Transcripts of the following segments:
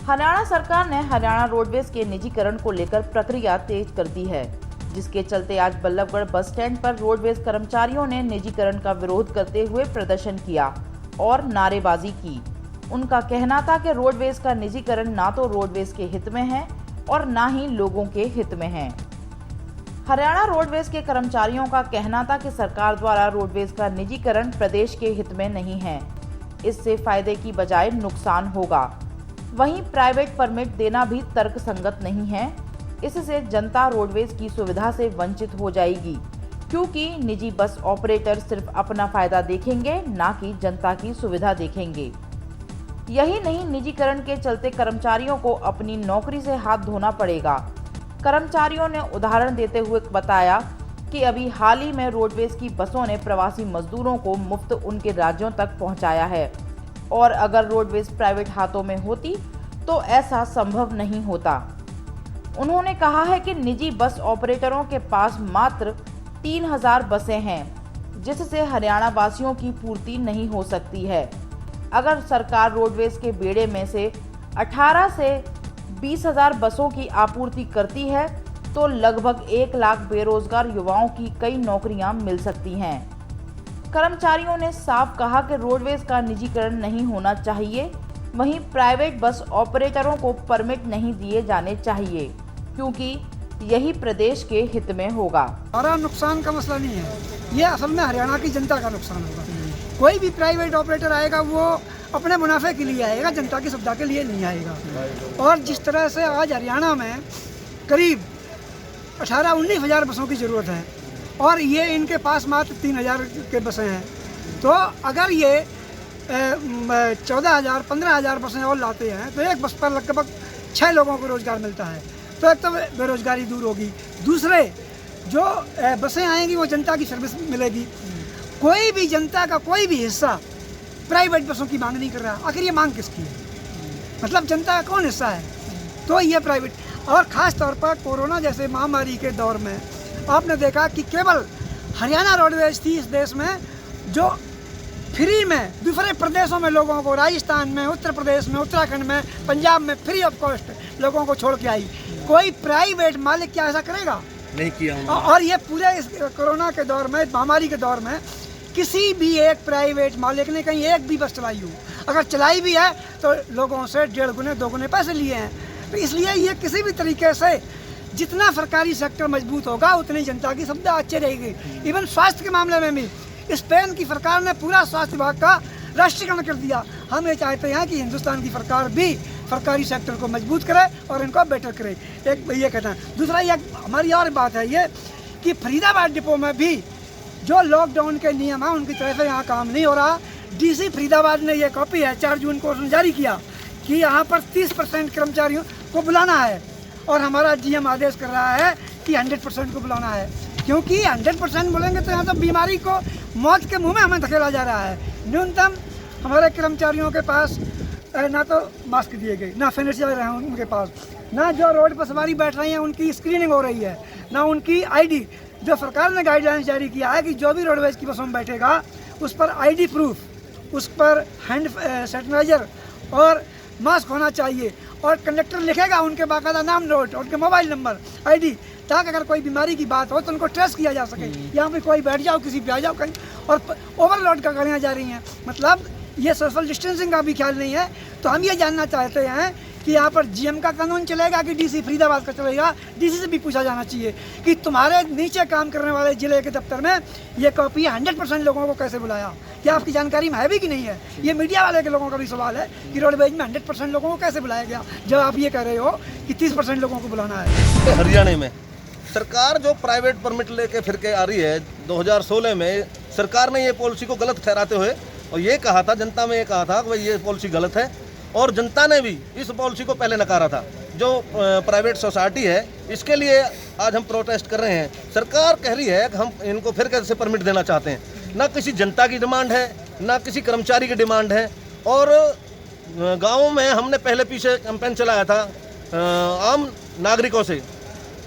हरियाणा सरकार ने हरियाणा रोडवेज के निजीकरण को लेकर प्रक्रिया तेज कर दी है, जिसके चलते आज बल्लभगढ़ बस स्टैंड पर रोडवेज कर्मचारियों ने निजीकरण का विरोध करते हुए प्रदर्शन किया और नारेबाजी की। उनका कहना था कि रोडवेज का निजीकरण ना तो रोडवेज के हित में है और ना ही लोगों के हित में है। हरियाणा रोडवेज के कर्मचारियों का कहना था कि सरकार द्वारा रोडवेज का निजीकरण प्रदेश के हित में नहीं है, इससे फायदे की बजाय नुकसान होगा। वहीं प्राइवेट परमिट देना भी तर्कसंगत नहीं है, इससे जनता रोडवेज की सुविधा से वंचित हो जाएगी, क्योंकि निजी बस ऑपरेटर सिर्फ अपना फायदा देखेंगे, ना कि जनता की सुविधा देखेंगे। यही नहीं, निजीकरण के चलते कर्मचारियों को अपनी नौकरी से हाथ धोना पड़ेगा। कर्मचारियों ने उदाहरण देते हुए बताया कि अभी हाल ही में रोडवेज की बसों ने प्रवासी मजदूरों को मुफ्त उनके राज्यों तक पहुंचाया है और अगर रोडवेज प्राइवेट हाथों में होती तो ऐसा संभव नहीं होता। उन्होंने कहा है कि निजी बस ऑपरेटरों के पास मात्र 3000 बसें हैं, जिससे हरियाणा वासियों की पूर्ति नहीं हो सकती है। अगर सरकार रोडवेज के बेड़े में से 18 से 20,000 बसों की आपूर्ति करती है तो लगभग 1 लाख बेरोजगार युवाओं की कई नौकरियां मिल सकती हैं। कर्मचारियों ने साफ कहा कि रोडवेज का निजीकरण नहीं होना चाहिए, वहीं प्राइवेट बस ऑपरेटरों को परमिट नहीं दिए जाने चाहिए, क्योंकि यही प्रदेश के हित में होगा। हमारा नुकसान का मसला नहीं है, ये असल में हरियाणा की जनता का नुकसान होगा। कोई भी प्राइवेट ऑपरेटर आएगा वो अपने मुनाफे के लिए आएगा, जनता की सुविधा के लिए नहीं आएगा। और जिस तरह से आज हरियाणा में करीब 18-19 हज़ार बसों की ज़रूरत है और ये इनके पास मात्र 3000 के बसें हैं, तो अगर ये 14,000-15,000 बसें और लाते हैं तो एक बस पर लगभग 6 लोगों को रोज़गार मिलता है। तो एक तो बेरोजगारी दूर होगी, दूसरे जो बसें आएंगी वो जनता की सर्विस मिलेगी। कोई भी जनता का कोई भी हिस्सा प्राइवेट बसों की मांग नहीं कर रहा। आखिर ये मांग किसकी है? मतलब जनता का कौन हिस्सा है? तो ये प्राइवेट। और ख़ास तौर पर कोरोना जैसे महामारी के दौर में आपने देखा कि केवल हरियाणा रोडवेज थी इस देश में जो फ्री में दूसरे प्रदेशों में लोगों को, राजस्थान में, उत्तर प्रदेश में, उत्तराखंड में, पंजाब में फ्री ऑफ कॉस्ट लोगों को छोड़ के आई। कोई प्राइवेट मालिक क्या ऐसा करेगा? नहीं किया। और ये पूरे इस कोरोना के दौर में, महामारी के दौर में किसी भी एक प्राइवेट मालिक ने कहीं एक भी बस चलाई हो, अगर चलाई भी है तो लोगों से 1.5 गुने 2 गुने पैसे लिए हैं। तो इसलिए ये किसी भी तरीके से जितना सरकारी सेक्टर मजबूत होगा उतनी जनता की सुविधा अच्छी रहेगी। इवन स्वास्थ्य के मामले में भी स्पेन की सरकार ने पूरा स्वास्थ्य विभाग का राष्ट्रीयकरण कर दिया। हम ये चाहते हैं कि हिंदुस्तान की सरकार भी सरकारी सेक्टर को मजबूत करे और इनको बेटर करे। एक ये कहना है। दूसरा ये हमारी और बात है ये कि फरीदाबाद डिपो में भी जो लॉकडाउन के नियम हैं उनकी तरफ से यहाँ काम नहीं हो रहा। डीसी फरीदाबाद ने ये कॉपी है 4 जून को उसने जारी किया कि यहाँ पर 30% कर्मचारियों को बुलाना है और हमारा जीएम आदेश कर रहा है कि 100% को बुलाना है, क्योंकि 100% बोलेंगे तो यहाँ तो बीमारी को मौत के मुंह में हमें धकेला जा रहा है। न्यूनतम हमारे कर्मचारियों के पास ना तो मास्क दिए गए, ना सैनिटाइजर है उनके पास, ना जो रोड पर सवारी बैठ रही हैं उनकी स्क्रीनिंग हो रही है, ना उनकी आईडी। जो सरकार ने गाइडलाइंस जारी किया है कि जो भी रोडवेज की बसों में बैठेगा उस पर आईडी प्रूफ, उस पर हैंड सैनिटाइजर और मास्क होना चाहिए और कंडक्टर लिखेगा उनके बाकायदा नाम नोट, उनके मोबाइल नंबर, आईडी, ताकि अगर कोई बीमारी की बात हो तो उनको ट्रेस किया जा सके। यहाँ पे कोई बैठ जाओ, किसी पे आ जाओ कहीं, और ओवरलोड का गाड़ियाँ जा रही हैं, मतलब ये सोशल डिस्टेंसिंग का भी ख्याल नहीं है। तो हम ये जानना चाहते हैं कि यहाँ पर जीएम का कानून चलेगा कि डीसी फरीदाबाद का चलेगा? डीसी से भी पूछा जाना चाहिए कि तुम्हारे नीचे काम करने वाले जिले के दफ्तर में ये कॉपी 100% लोगों को कैसे बुलाया? क्या आपकी जानकारी में है भी कि नहीं है? ये मीडिया वाले के लोगों का भी सवाल है कि रोडवेज में 100% लोगों को कैसे बुलाया गया, जब आप ये कह रहे हो कि 30% लोगों को बुलाना है। हरियाणा में सरकार जो प्राइवेट परमिट लेके फिर के आ रही है, 2016 में सरकार ने ये पॉलिसी को गलत ठहराते हुए और ये कहा था, जनता में ये कहा था कि भाई ये पॉलिसी गलत है, और जनता ने भी इस पॉलिसी को पहले नकारा था। जो प्राइवेट सोसाइटी है इसके लिए आज हम प्रोटेस्ट कर रहे हैं। सरकार कह रही है कि हम इनको फिर कैसे परमिट देना चाहते हैं। ना किसी जनता की डिमांड है, ना किसी कर्मचारी की डिमांड है। और गाँव में हमने पहले पीछे कैंपेन चलाया था आम नागरिकों से,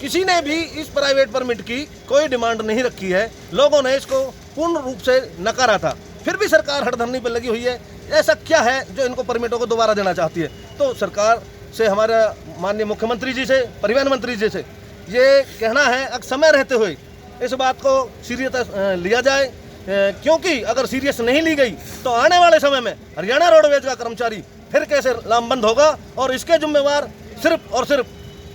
किसी ने भी इस प्राइवेट परमिट की कोई डिमांड नहीं रखी है। लोगों ने इसको पूर्ण रूप से नकारा था, फिर भी सरकार हड़धरनी पर लगी हुई है। ऐसा क्या है जो इनको परमिटों को दोबारा देना चाहती है? तो सरकार से, हमारे माननीय मुख्यमंत्री जी से, परिवहन मंत्री जी से ये कहना है अब समय रहते हुए इस बात को सीरियस लिया जाए, क्योंकि अगर सीरियस नहीं ली गई तो आने वाले समय में हरियाणा रोडवेज का कर्मचारी फिर कैसे लामबंद होगा, और इसके जिम्मेवार सिर्फ और सिर्फ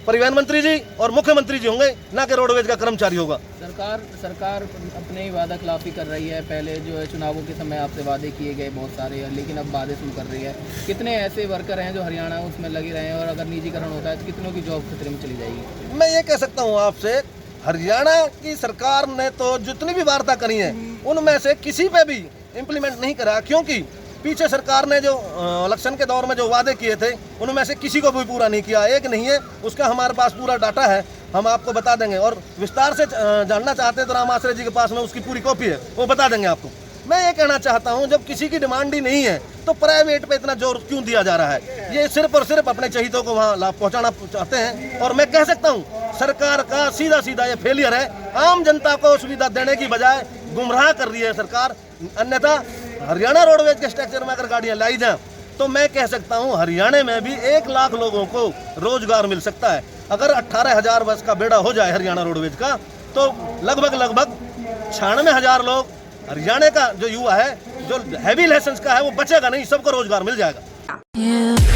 परिवहन मंत्री जी और मुख्यमंत्री जी होंगे, ना कि रोडवेज का कर्मचारी होगा। सरकार अपने ही वादा खिलाफी कर रही है। पहले जो है चुनावों के समय आपसे वादे किए गए बहुत सारे हैं, लेकिन अब वादे शुरू कर रही है। कितने ऐसे वर्कर हैं जो हरियाणा उसमें लगे रहे हैं, और अगर निजीकरण होता है तो कितनों की जॉब खतरे में चली जाएगी? मैं ये कह सकता हूँ आपसे, हरियाणा की सरकार ने तो जितनी भी वार्ता करी है उनमें से किसी पे भी इम्प्लीमेंट नहीं करा, क्योंकि पीछे सरकार ने जो इलेक्शन के दौर में जो वादे किए थे उनमें से किसी को भी पूरा नहीं किया। एक नहीं है, उसका हमारे पास पूरा डाटा है, हम आपको बता देंगे, और विस्तार से जानना चाहते हैं तो राम आश्रय जी के पास में उसकी पूरी कॉपी है, वो बता देंगे आपको। मैं ये कहना चाहता हूँ, जब किसी की डिमांड ही नहीं है तो प्राइवेट पे इतना जोर क्यों दिया जा रहा है? ये सिर्फ और सिर्फ अपने चहितों को वहाँ लाभ पहुँचाना चाहते हैं, और मैं कह सकता हूँ सरकार का सीधा सीधा ये फेलियर है। आम जनता को सुविधा देने की बजाय गुमराह कर रही है सरकार। अन्यथा हरियाणा रोडवेज के स्ट्रक्चर में अगर गाड़ियाँ लाई जाएं तो मैं कह सकता हूँ हरियाणा में भी 1 लाख लोगों को रोजगार मिल सकता है। अगर 18,000 बस का बेड़ा हो जाए हरियाणा रोडवेज का, तो लगभग 96,000 लोग हरियाणा का जो युवा है, जो हैवी लाइसेंस का है, वो बचेगा नहीं, सबको रोजगार मिल जाएगा।